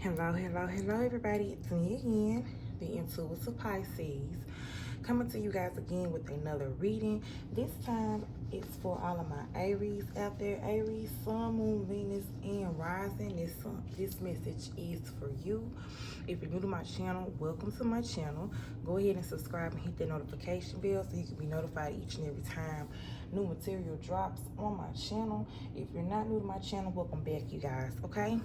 Hello, everybody. It's me again, the Intuitive Pisces, coming to you guys again with another reading. This time, it's for all of my Aries out there. Aries, Sun, Moon, Venus, and Rising. This message is for you. If you're new to my channel, welcome to my channel. Go ahead and subscribe and hit that notification bell so you can be notified each and every time new material drops on my channel. If you're not new to my channel, welcome back, you guys, okay?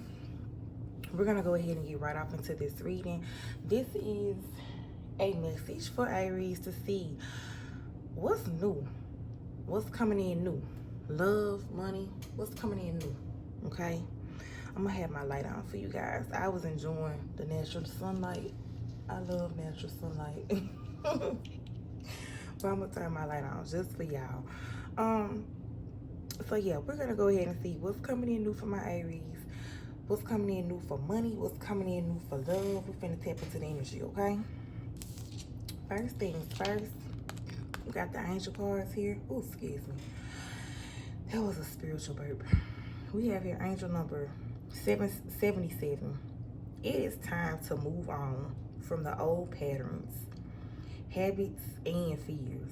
We're going to go ahead and get right off into this reading. This is a message for Aries to see what's new, what's coming in new. Love, money, what's coming in new, okay? I'm going to have my light on for you guys. I was enjoying the natural sunlight. I love natural sunlight. But I'm going to turn my light on just for y'all. So yeah, we're going to go ahead and see what's coming in new for my Aries. What's coming in new for money? What's coming in new for love? We're finna tap into the energy, okay? First things first, we got the angel cards here. Oh, excuse me. That was a spiritual burp. We have here angel number 777. It is time to move on from the old patterns, habits, and fears.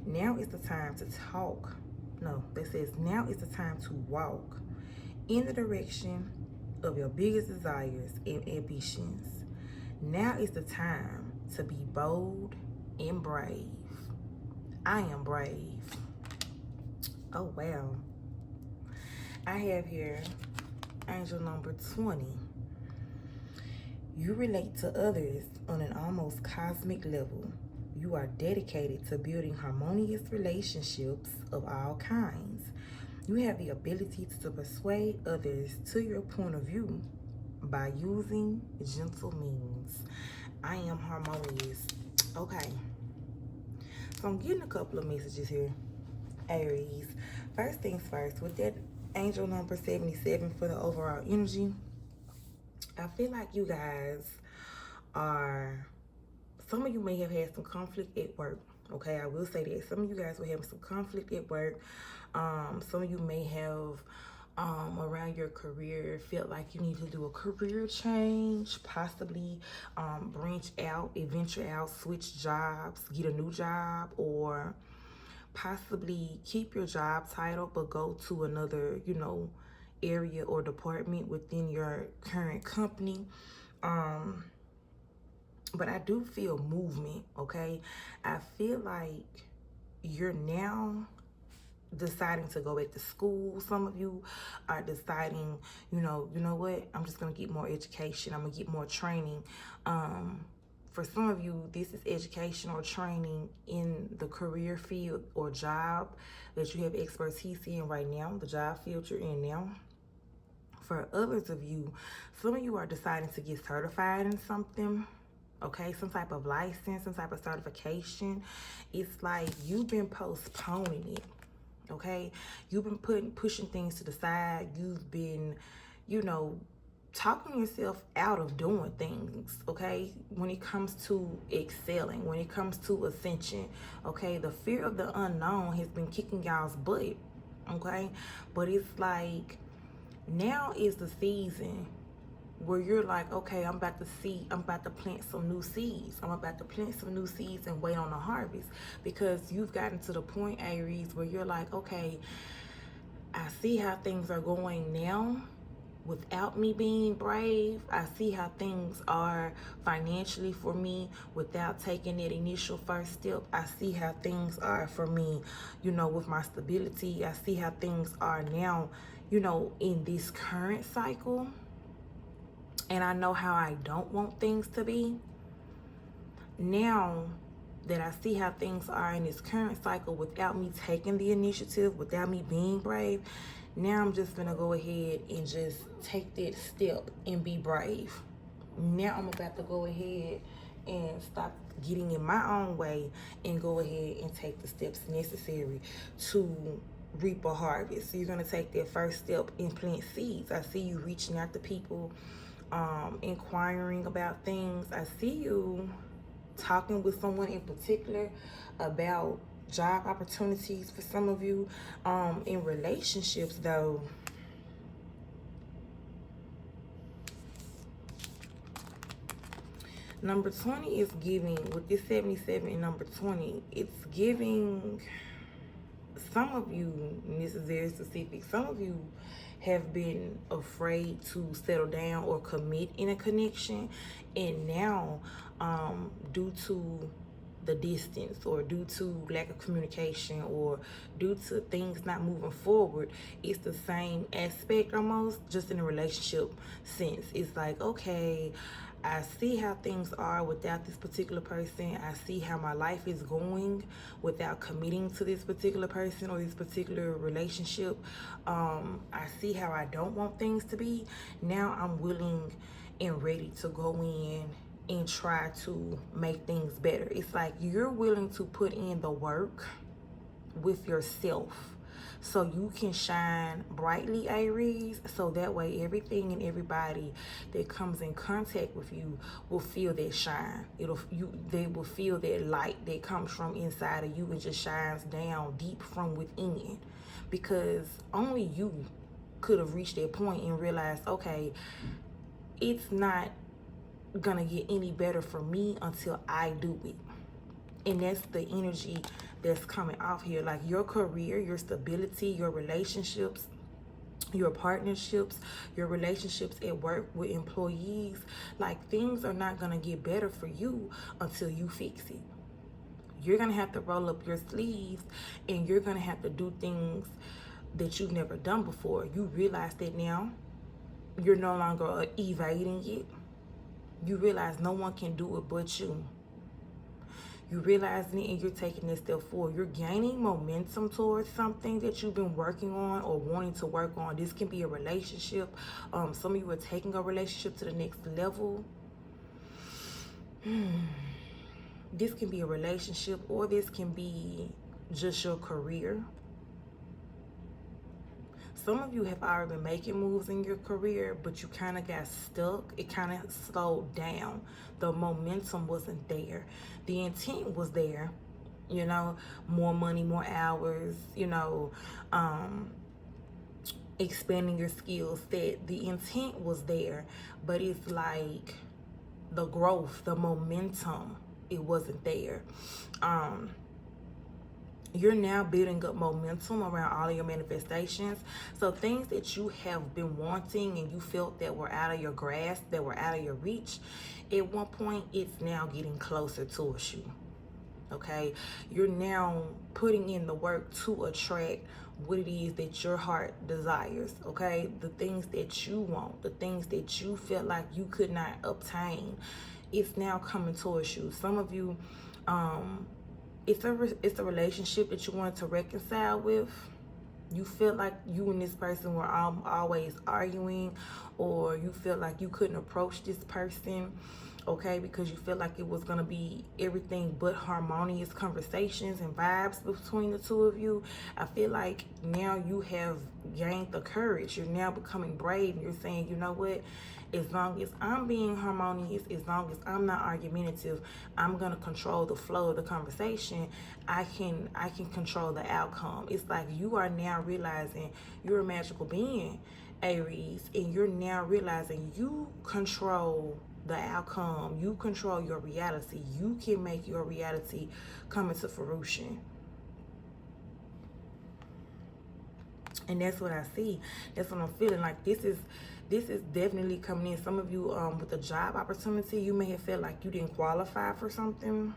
Now is the time to talk. No, that says now is the time to walk in the direction of your biggest desires and ambitions. Now is the time to be bold and brave. I am brave. Oh, wow. I have here angel number 20. You relate to others on an almost cosmic level. You are dedicated to building harmonious relationships of all kinds. You have the ability to persuade others to your point of view by using gentle means. I am harmonious. Okay. So I'm getting a couple of messages here, Aries. First things first, with that angel number 77 for the overall energy, I feel like you guys some of you may have had some conflict at work. Okay, I will say that. Some of you guys will have some conflict at work. Some of you may have, around your career, felt like you need to do a career change, possibly branch out, venture out, switch jobs, get a new job, or possibly keep your job title but go to another, area or department within your current company. But I do feel movement, okay? I feel like you're now deciding to go back to school. Some of you are deciding, you know what? I'm just going to get more education. I'm going to get more training. For some of you, this is education or training in the career field or job that you have expertise in right now, the job field you're in now. For others of you, some of you are deciding to get certified in something. Okay, some type of license, some type of certification. It's like you've been postponing it. Okay, you've been pushing things to the side. You've been, talking yourself out of doing things. Okay, when it comes to excelling, when it comes to ascension. Okay, the fear of the unknown has been kicking y'all's butt. Okay, but it's like now is the season where you're like, okay, I'm about to plant some new seeds. I'm about to plant some new seeds and wait on the harvest. Because you've gotten to the point, Aries, where you're like, okay, I see how things are going now without me being brave. I see how things are financially for me without taking that initial first step. I see how things are for me, with my stability. I see how things are now, in this current cycle. And I know how I don't want things to be. Now that I see how things are in this current cycle without me taking the initiative, without me being brave, now I'm just gonna go ahead and just take that step and be brave. Now I'm about to go ahead and stop getting in my own way and go ahead and take the steps necessary to reap a harvest. So you're gonna take that first step and plant seeds. I see you reaching out to people, inquiring about things. I see you talking with someone in particular about job opportunities for some of you. In relationships though, Number 20 is giving, with this 77 and number 20, it's giving some of you, and this is very specific, some of you have been afraid to settle down or commit in a connection, and now due to the distance, or due to lack of communication, or due to things not moving forward, it's the same aspect almost, just in a relationship sense. It's like, okay, I see how things are without this particular person. I see how my life is going without committing to this particular person or this particular relationship. I see how I don't want things to be. Now I'm willing and ready to go in and try to make things better. It's like you're willing to put in the work with yourself so you can shine brightly, Aries, so that way everything and everybody that comes in contact with you will feel that shine. They will feel that light that comes from inside of you and just shines down deep from within, because only you could have reached that point and realized, okay, it's not gonna get any better for me until I do it. And that's the energy that's coming off here. Like your career, your stability, your relationships, your partnerships, your relationships at work with employees, like things are not gonna get better for you until you fix it. You're gonna have to roll up your sleeves and you're gonna have to do things that you've never done before. You realize that now. You're no longer evading it. You realize no one can do it but you. You realizing it and you're taking this step forward. You're gaining momentum towards something that you've been working on or wanting to work on. This can be a relationship. Some of you are taking a relationship to the next level. This can be a relationship, or this can be just your career. Some of you have already been making moves in your career, but you kind of got stuck. It kind of slowed down. The momentum wasn't there. The intent was there, you know, more money, more hours, you know, expanding your skill set. The intent was there, but it's like the growth, the momentum, it wasn't there. You're now building up momentum around all of your manifestations. So things that you have been wanting and you felt that were out of your grasp, that were out of your reach, at one point, it's now getting closer towards you. Okay? You're now putting in the work to attract what it is that your heart desires. Okay? The things that you want, the things that you felt like you could not obtain, it's now coming towards you. Some of you, it's a relationship that you want to reconcile with. You feel like you and this person were always arguing, or you feel like you couldn't approach this person, okay, because you feel like it was going to be everything but harmonious conversations and vibes between the two of you. I feel like now you have gained the courage. You're now becoming brave, and you're saying, you know what? As long as I'm being harmonious, as long as I'm not argumentative, I'm gonna control the flow of the conversation. I can control the outcome. It's like you are now realizing you're a magical being, Aries, and you're now realizing you control the outcome. You control your reality. You can make your reality come into fruition. And that's what I see. That's what I'm feeling. Like this is definitely coming in. Some of you with a job opportunity, you may have felt like you didn't qualify for something,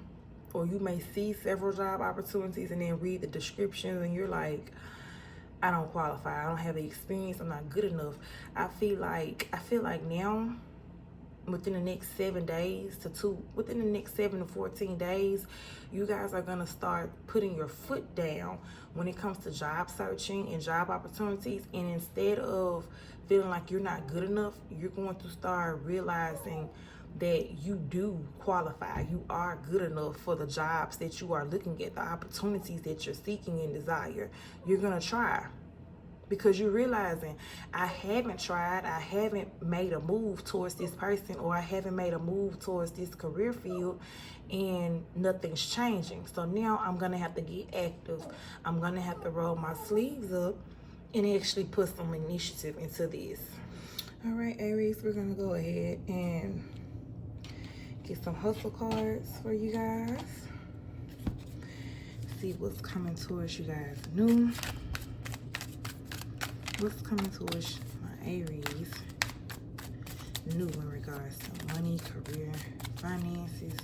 or you may see several job opportunities and then read the descriptions and you're like, I don't qualify. I don't have the experience. I'm not good enough. I feel like now, within the next 7 days within the next 7 to 14 days, you guys are gonna start putting your foot down when it comes to job searching and job opportunities. And instead of feeling like you're not good enough, you're going to start realizing that you do qualify. You are good enough for the jobs that you are looking at, the opportunities that you're seeking and desire. You're gonna try, because you're realizing, I haven't tried, I haven't made a move towards this person, or I haven't made a move towards this career field, and nothing's changing. So now I'm gonna have to get active. I'm gonna have to roll my sleeves up and actually put some initiative into this. All right, Aries, we're gonna go ahead and get some hustle cards for you guys. See what's coming towards you guys new. What's coming towards my Aries new in regards to money, career, finances.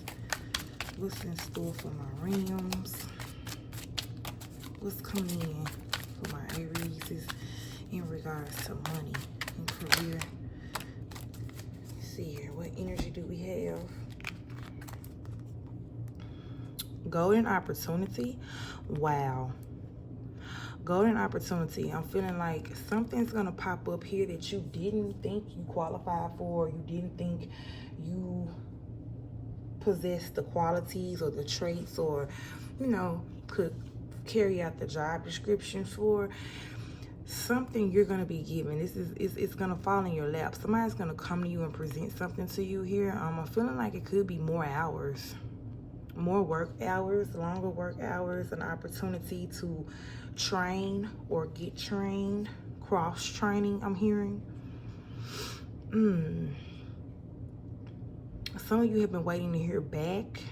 What's in store for my realms? What's coming in for my Aries in regards to money and career? Let's see here, what energy do we have? Golden opportunity. Wow. Golden opportunity. I'm feeling like something's gonna pop up here that you didn't think you qualified for. You didn't think you possessed the qualities or the traits, or could carry out the job description for. Something you're gonna be given. It's gonna fall in your lap. Somebody's gonna come to you and present something to you here. I'm feeling like it could be more hours, more work hours, longer work hours, an opportunity to train or get trained, cross training. I'm hearing. Some of you have been waiting to hear back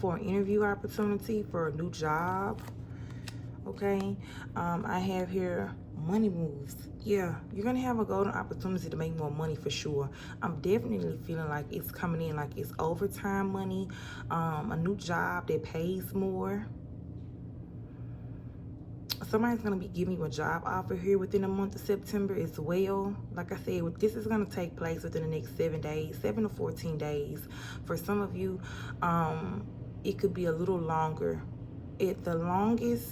for an interview opportunity for a new job. Okay, I have here money moves. Yeah, you're gonna have a golden opportunity to make more money for sure. I'm definitely feeling like it's coming in like it's overtime money, a new job that pays more. Somebody's gonna be giving you a job offer here within the month of September as well. Like I said, this is gonna take place within the next 7 days, 7 to 14 days. For some of you, it could be a little longer. At the longest,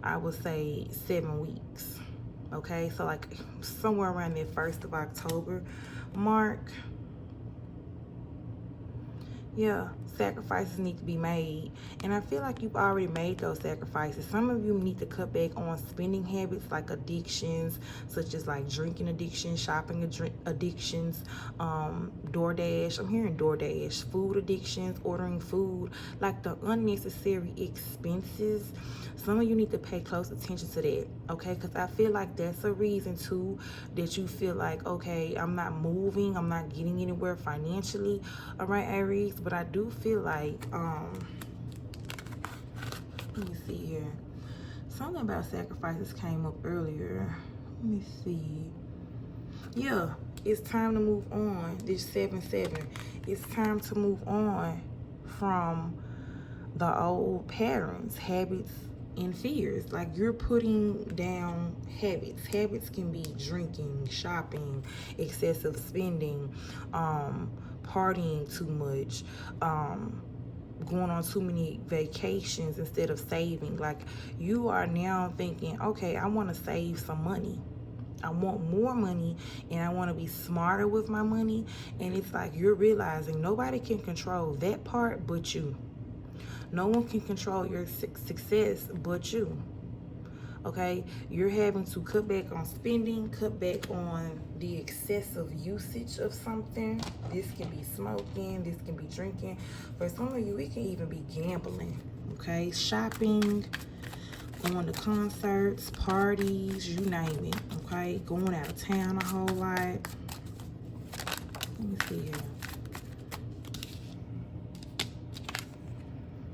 I would say 7 weeks. Okay, so like somewhere around the 1st of October mark. Yeah, sacrifices need to be made. And I feel like you've already made those sacrifices. Some of you need to cut back on spending habits like addictions, such as like drinking addiction, shopping addictions, DoorDash. I'm hearing DoorDash, food addictions, ordering food, like the unnecessary expenses. Some of you need to pay close attention to that, okay? Because I feel like that's a reason, too, that you feel like, okay, I'm not moving, I'm not getting anywhere financially, all right, Aries? But I do feel like, let me see here. Something about sacrifices came up earlier. Let me see. Yeah, it's time to move on. This 7-7. It's time to move on from the old patterns, habits, and fears. Like you're putting down habits. Habits can be drinking, shopping, excessive spending, partying too much, going on too many vacations instead of saving. Like you are now thinking, okay, I want to save some money. I want more money, and I want to be smarter with my money. And it's like you're realizing nobody can control that part but you. No one can control your success but you. Okay, you're having to cut back on spending, cut back on the excessive usage of something. This can be smoking, this can be drinking. For some of you, it can even be gambling. Okay, shopping, going to concerts, parties, you name it. Okay, going out of town a whole lot. Let me see here.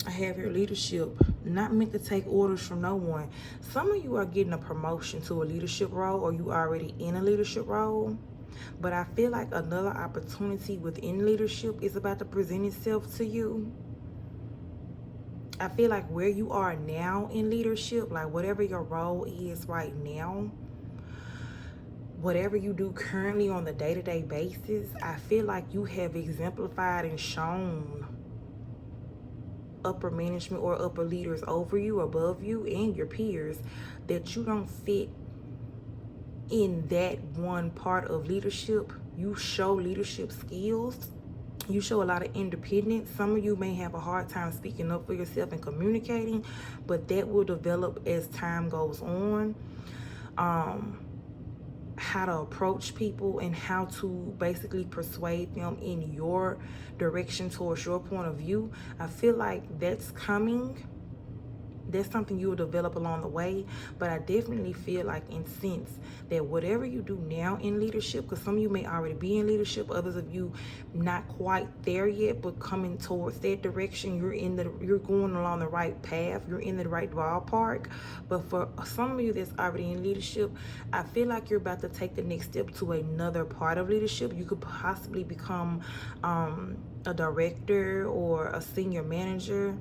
I have your leadership, not meant to take orders from no one. Some of you are getting a promotion to a leadership role, or you already in a leadership role. But I feel like another opportunity within leadership is about to present itself to you. I feel like where you are now in leadership, like whatever your role is right now, whatever you do currently on the day-to-day basis, I feel like you have exemplified and shown upper management or upper leaders over you, above you, and your peers that you don't fit in that one part of leadership. You show leadership skills. You show a lot of independence. Some of you may have a hard time speaking up for yourself and communicating, but that will develop as time goes on. How to approach people and how to basically persuade them in your direction towards your point of view. I feel like that's coming. That's something you'll develop along the way. But I definitely feel like, in sense, that whatever you do now in leadership, because some of you may already be in leadership, others of you not quite there yet, but coming towards that direction, you're going along the right path, you're in the right ballpark. But for some of you that's already in leadership, I feel like you're about to take the next step to another part of leadership. You could possibly become a director or a senior manager.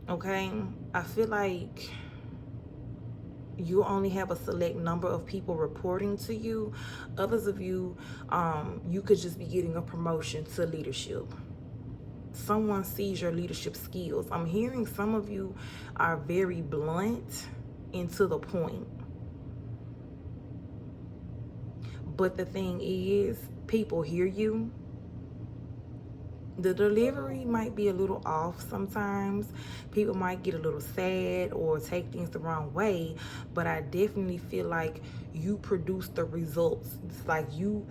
Okay, I feel like you only have a select number of people reporting to you. Others of you, you could just be getting a promotion to leadership. Someone sees your leadership skills. I'm hearing some of you are very blunt and to the point. But the thing is, people hear you. The delivery might be a little off sometimes. People might get a little sad or take things the wrong way, but I definitely feel like you produce the results. It's like you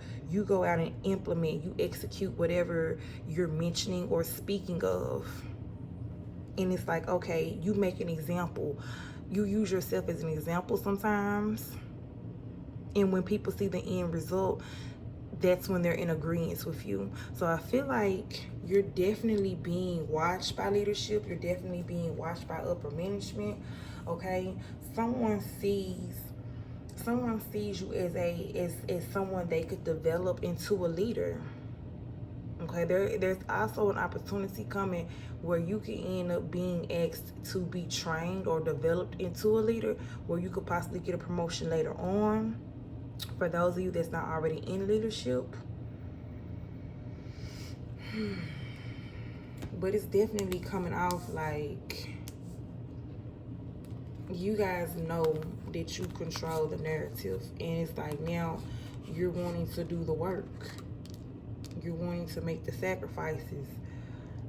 go out and implement, you execute whatever you're mentioning or speaking of. And it's like, okay, you make an example. You use yourself as an example sometimes. And when people see the end result, that's when they're in agreement with you. So I feel like you're definitely being watched by leadership. You're definitely being watched by upper management. Okay, someone sees you as someone they could develop into a leader. Okay, there's also an opportunity coming where you can end up being asked to be trained or developed into a leader, where you could possibly get a promotion later on. For those of you that's not already in leadership. But it's definitely coming off like you guys know that you control the narrative. And it's like now you're wanting to do the work. You're wanting to make the sacrifices.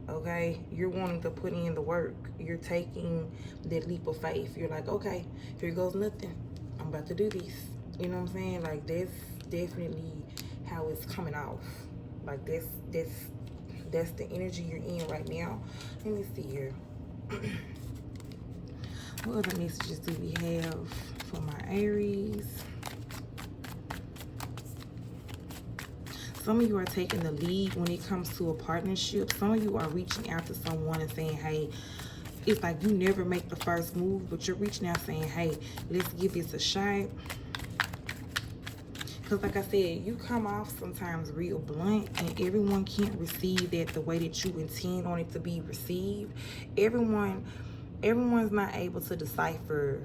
Okay? You're wanting to put in the work. You're taking that leap of faith. You're like, okay, here goes nothing. I'm about to do this. You know what I'm saying? Like, that's definitely how it's coming off. Like, that's the energy you're in right now. Let me see here. What other messages do we have for my Aries? Some of you are taking the lead when it comes to a partnership. Some of you are reaching out to someone and saying, hey, it's like you never make the first move, but you're reaching out saying, hey, let's give this a shot. Because like I said, you come off sometimes real blunt, and everyone can't receive that the way that you intend on it to be received. Everyone's not able to decipher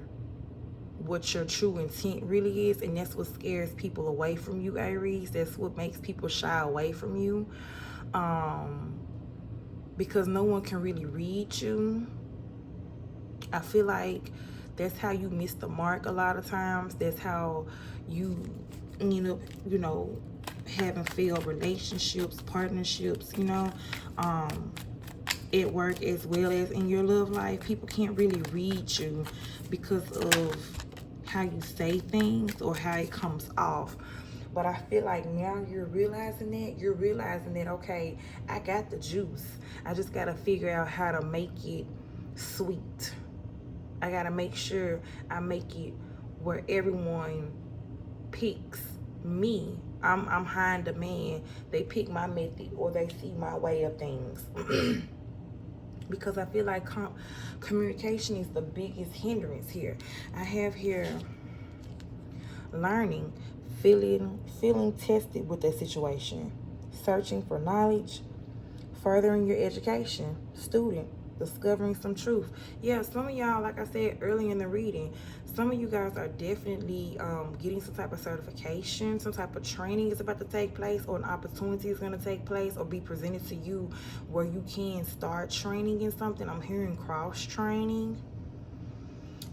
what your true intent really is, and that's what scares people away from you, Aries. That's what makes people shy away from you, because no one can really read you. I feel like that's how you miss the mark a lot of times. That's how you know, having failed relationships, partnerships, at work as well as in your love life. People can't really read you because of how you say things or how it comes off. But I feel like now you're realizing that, okay, I got the juice. I just got to figure out how to make it sweet. I got to make sure I make it where everyone picks me. I'm high in demand. They pick my method or they see my way of things. Because I feel like communication is the biggest hindrance here. I have here learning, feeling tested with that situation, searching for knowledge, furthering your education, student, discovering some truth. Yeah, some of y'all, like I said earlier in the reading, some of you guys are definitely getting some type of certification, some type of training is about to take place, or an opportunity is going to take place or be presented to you where you can start training in something. I'm hearing cross training.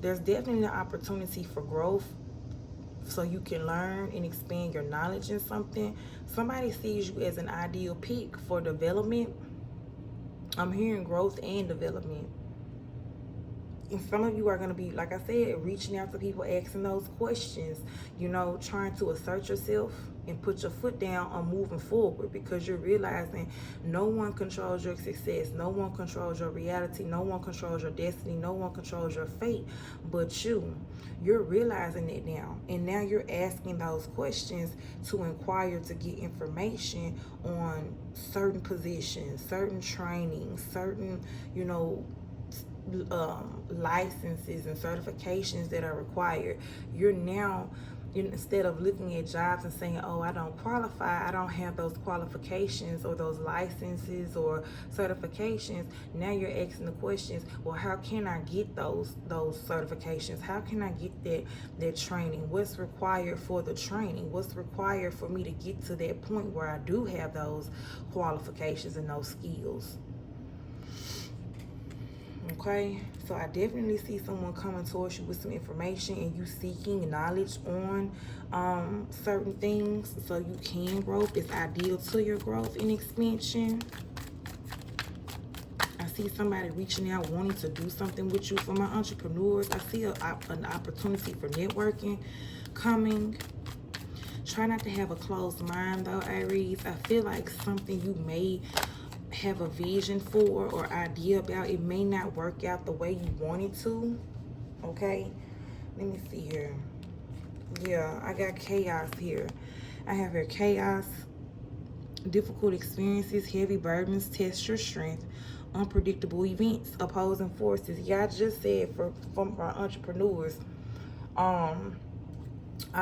There's definitely an opportunity for growth, so you can learn and expand your knowledge in something. Somebody sees you as an ideal pick for development. I'm hearing growth and development. And some of you are going to be, like I said, reaching out to people, asking those questions, trying to assert yourself. and put your foot down on moving forward, because you're realizing no one controls your success, no one controls your reality, no one controls your destiny, no one controls your fate but you. You're realizing it now, and now you're asking those questions to inquire, to get information on certain positions, certain training, certain, you know, licenses and certifications that are required. You're now, instead of looking at jobs and saying, oh, I don't qualify, I don't have those qualifications or those licenses or certifications, now you're asking the questions, well, how can I get those certifications? How can I get that training? What's required for the training? What's required for me to get to that point where I do have those qualifications and those skills? Okay, so I definitely see someone coming towards you with some information, and you seeking knowledge on certain things so you can grow. It's ideal to your growth and expansion. I see somebody reaching out, wanting to do something with you. For my entrepreneurs, I see an opportunity for networking coming. Try not to have a closed mind though, Aries. I feel like something you may have a vision for or idea about, it may not work out the way you want it to. Okay, let me see here. Yeah, I got chaos here. I have here chaos, difficult experiences, heavy burdens, test your strength, unpredictable events, opposing forces. Yeah, I just said from our entrepreneurs, I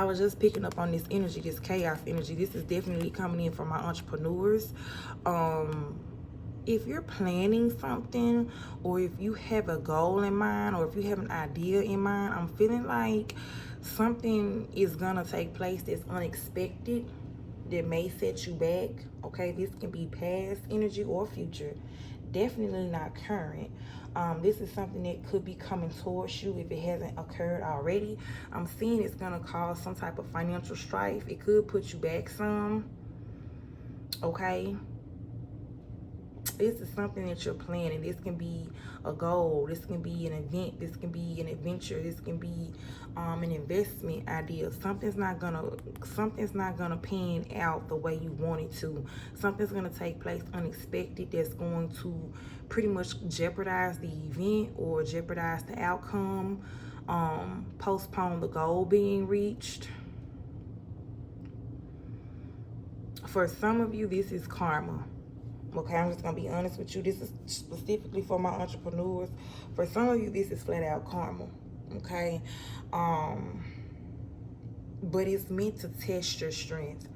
was just picking up on this energy, this chaos energy. This is definitely coming in from my entrepreneurs. If you're planning something, or if you have a goal in mind, or if you have an idea in mind, I'm feeling like something is gonna take place that's unexpected, that may set you back. Okay, this can be past energy or future, definitely not current. This is something that could be coming towards you if it hasn't occurred already. I'm seeing it's gonna cause some type of financial strife. It could put you back some. Okay, this is something that you're planning. This can be a goal, this can be an event, this can be an adventure, this can be an investment idea. Something's not gonna pan out the way you want it to. Something's gonna take place unexpected that's going to pretty much jeopardize the event or jeopardize the outcome, postpone the goal being reached. For some of you, this is karma. Okay, I'm just gonna be honest with you. This is specifically for my entrepreneurs. For some of you, this is flat out karma. Okay, but it's meant to test your strength.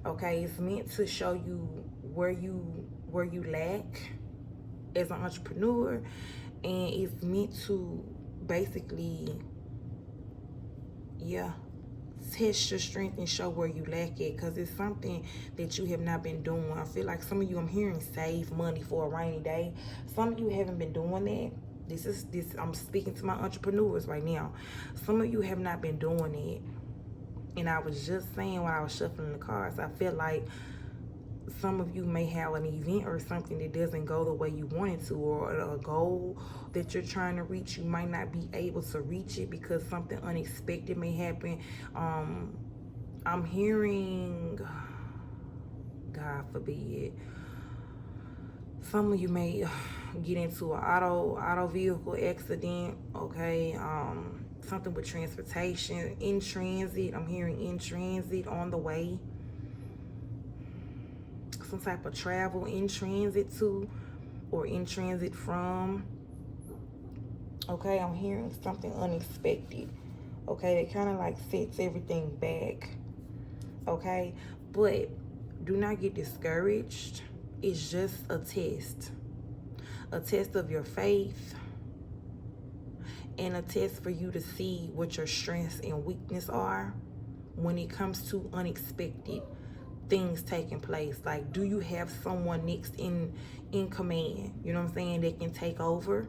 Okay, it's meant to show you where you lack as an entrepreneur, and it's meant to basically, yeah, test your strength and show where you lack it, because it's something that you have not been doing. I feel like some of you, I'm hearing save money for a rainy day. Some of you haven't been doing that. This I'm speaking to my entrepreneurs right now. Some of you have not been doing it. And I was just saying when I was shuffling the cards, I feel like some of you may have an event or something that doesn't go the way you want it to, or a goal that you're trying to reach, you might not be able to reach it because something unexpected may happen. I'm hearing, God forbid, some of you may get into an auto vehicle accident. Okay, something with transportation, in transit. I'm hearing in transit, on the way. Some type of travel in transit to, or in transit from. Okay, I'm hearing something unexpected. Okay, that kind of like sets everything back. Okay, but do not get discouraged. It's just a test of your faith, and a test for you to see what your strengths and weakness are when it comes to unexpected things taking place. Like, do you have someone next in command, you know what I'm saying, that can take over?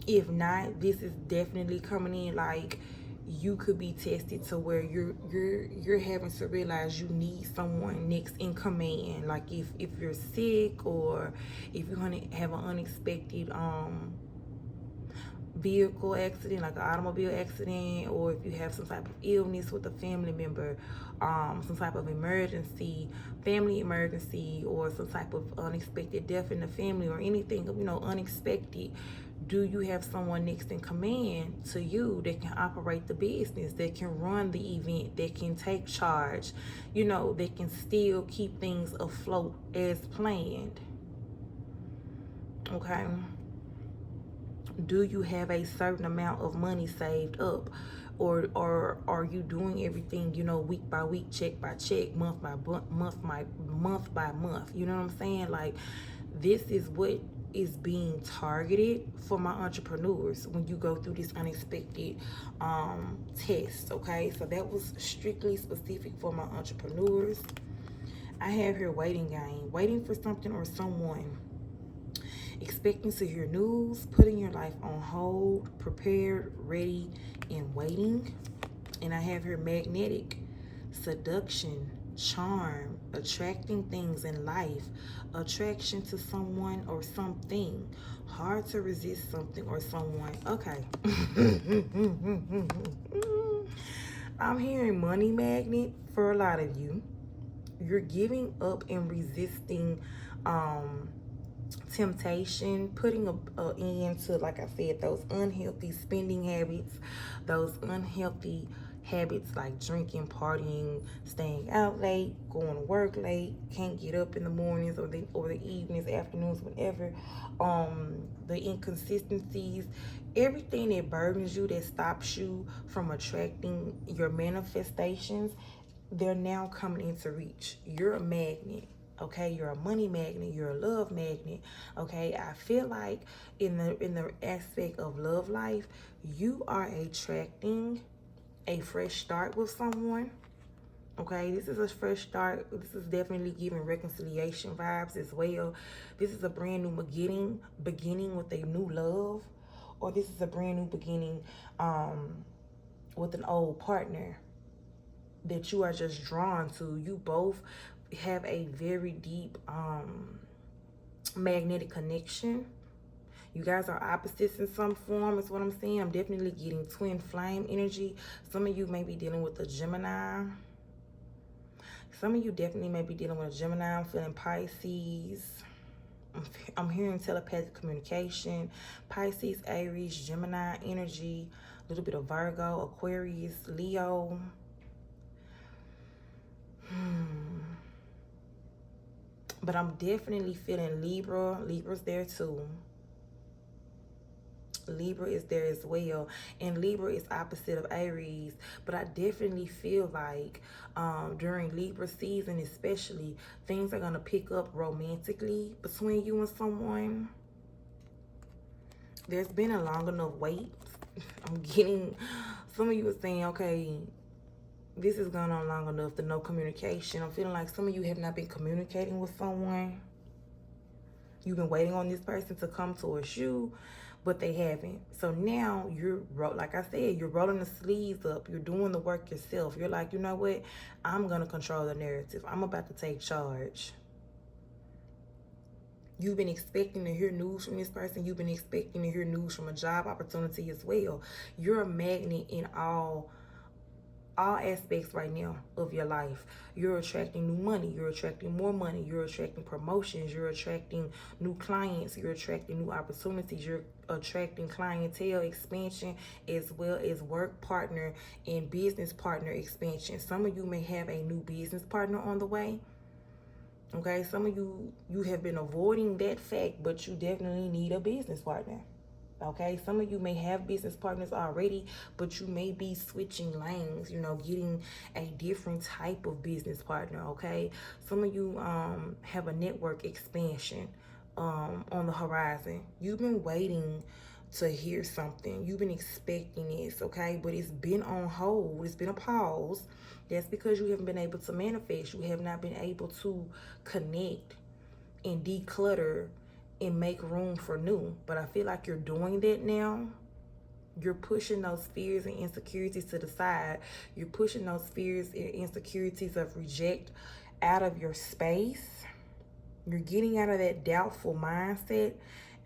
If not, this is definitely coming in like you could be tested to where you're having to realize you need someone next in command. Like if you're sick, or if you're gonna have an unexpected vehicle accident, like an automobile accident, or if you have some type of illness with a family member, some type of emergency, family emergency, or some type of unexpected death in the family, or anything, unexpected. Do you have someone next in command to you that can operate the business, that can run the event, that can take charge, that can still keep things afloat as planned? Okay. Do you have a certain amount of money saved up, or are you doing everything, week by week, check by check, month by month? You know what I'm saying? Like, this is what is being targeted for my entrepreneurs when you go through this unexpected test. Okay, so that was strictly specific for my entrepreneurs. I have here waiting game, waiting for something or someone, expecting to hear news, putting your life on hold, prepared, ready, and waiting. And I have here magnetic, seduction, charm, attracting things in life, attraction to someone or something, hard to resist something or someone. Okay. I'm hearing money magnet for a lot of you. You're giving up and resisting temptation, putting an end to, like I said, those unhealthy spending habits, those unhealthy habits like drinking, partying, staying out late, going to work late, can't get up in the mornings or the evenings, afternoons, whenever. The inconsistencies, everything that burdens you, that stops you from attracting your manifestations, they're now coming into reach. You're a magnet. Okay, you're a money magnet, you're a love magnet. Okay, I feel like in the aspect of love life, you are attracting a fresh start with someone. Okay, this is a fresh start. This is definitely giving reconciliation vibes as well. This is a brand new beginning with a new love, or this is a brand new beginning with an old partner that you are just drawn to. You both have a very deep magnetic connection. You guys are opposites in some form, is what I'm saying. I'm definitely getting twin flame energy. Some of you may be dealing with a Gemini. Some of you definitely may be dealing with a Gemini. I'm feeling Pisces. I'm hearing telepathic communication. Pisces, Aries, Gemini energy. A little bit of Virgo, Aquarius, Leo. But I'm definitely feeling Libra. Libra's there too. Libra is there as well, and Libra is opposite of Aries. But I definitely feel like during Libra season especially, things are going to pick up romantically between you and someone. There's been a long enough wait. I'm getting, some of you are saying, okay, this has gone on long enough, the no communication. I'm feeling like some of you have not been communicating with someone. You've been waiting on this person to come towards you, but they haven't. So now you're, like I said, you're rolling the sleeves up. You're doing the work yourself. You're like, you know what? I'm going to control the narrative. I'm about to take charge. You've been expecting to hear news from this person. You've been expecting to hear news from a job opportunity as well. You're a magnet in all aspects right now of your life. You're attracting new money, you're attracting more money, you're attracting promotions, you're attracting new clients, you're attracting new opportunities, you're attracting clientele expansion, as well as work partner and business partner expansion. Some of you may have a new business partner on the way. Okay, some of you have been avoiding that fact, but you definitely need a business partner. Okay, some of you may have business partners already, but you may be switching lanes, getting a different type of business partner. Okay, some of you have a network expansion on the horizon. You've been waiting to hear something. You've been expecting this, okay, but it's been on hold. It's been a pause. That's because you haven't been able to manifest. You have not been able to connect and declutter and make room for new. But I feel like you're doing that now. You're pushing those fears and insecurities to the side. You're pushing those fears and insecurities of reject out of your space. You're getting out of that doubtful mindset,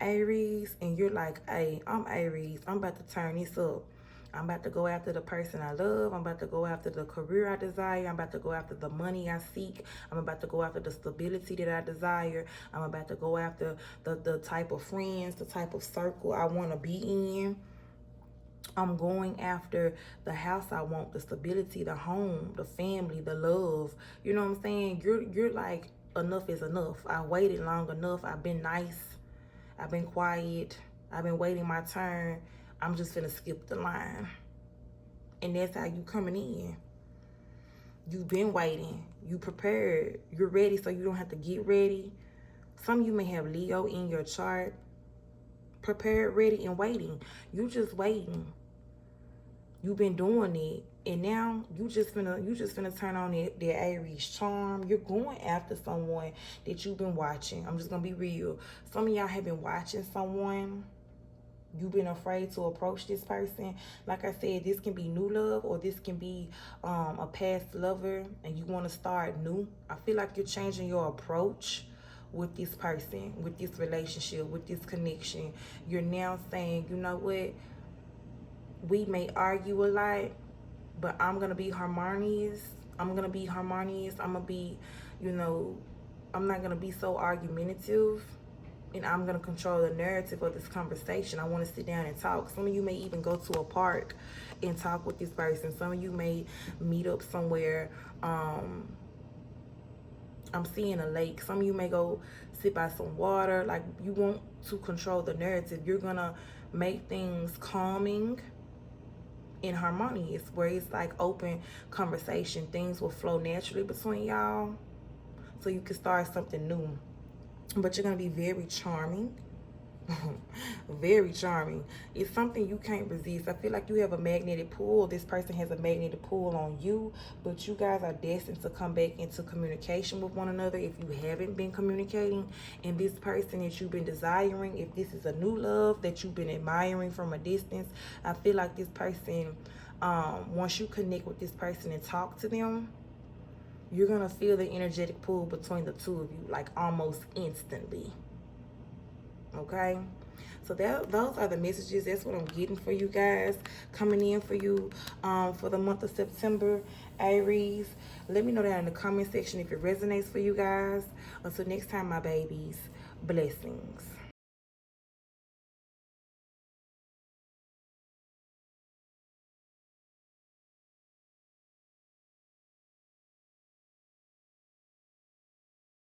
Aries, and you're like, hey, I'm Aries. I'm about to turn this up. I'm about to go after the person I love. I'm about to go after the career I desire. I'm about to go after the money I seek. I'm about to go after the stability that I desire. I'm about to go after the type of friends, the type of circle I want to be in. I'm going after the house I want, the stability, the home, the family, the love. You know what I'm saying? You're like, enough is enough. I waited long enough. I've been nice. I've been quiet. I've been waiting my turn. I'm just gonna skip the line. And that's how you coming in. You've been waiting. You prepared. You're ready, so you don't have to get ready. Some of you may have Leo in your chart. Prepared, ready, and waiting. You just waiting. You've been doing it, and now you just finna turn on that Aries charm. You're going after someone that you've been watching. I'm just gonna be real. Some of y'all have been watching someone. You've been afraid to approach this person. Like I said, this can be new love, or this can be a past lover, and you want to start new. I feel like you're changing your approach with this person, with this relationship, with this connection. You're now saying, you know what? We may argue a lot, but I'm gonna be harmonious. I'm gonna be harmonious. I'm gonna be, you know, I'm not gonna be so argumentative, and I'm gonna control the narrative of this conversation. I want to sit down and talk. Some of you may even go to a park and talk with this person. Some of you may meet up somewhere. I'm seeing a lake. Some of you may go sit by some water. Like, you want to control the narrative. You're gonna make things calming and harmonious, where it's like open conversation. Things will flow naturally between y'all, so you can start something new. But you're gonna be very charming. Very charming. It's something you can't resist. I feel like you have a magnetic pull. This person has a magnetic pull on you, but you guys are destined to come back into communication with one another if you haven't been communicating. And this person that you've been desiring, if this is a new love that you've been admiring from a distance, I feel like this person, once you connect with this person and talk to them, you're gonna feel the energetic pull between the two of you, like almost instantly. Okay, so those are the messages. That's what I'm getting for you guys, coming in for you for the month of September, Aries. Let me know down in the comment section if it resonates for you guys. Until next time, my babies, blessings.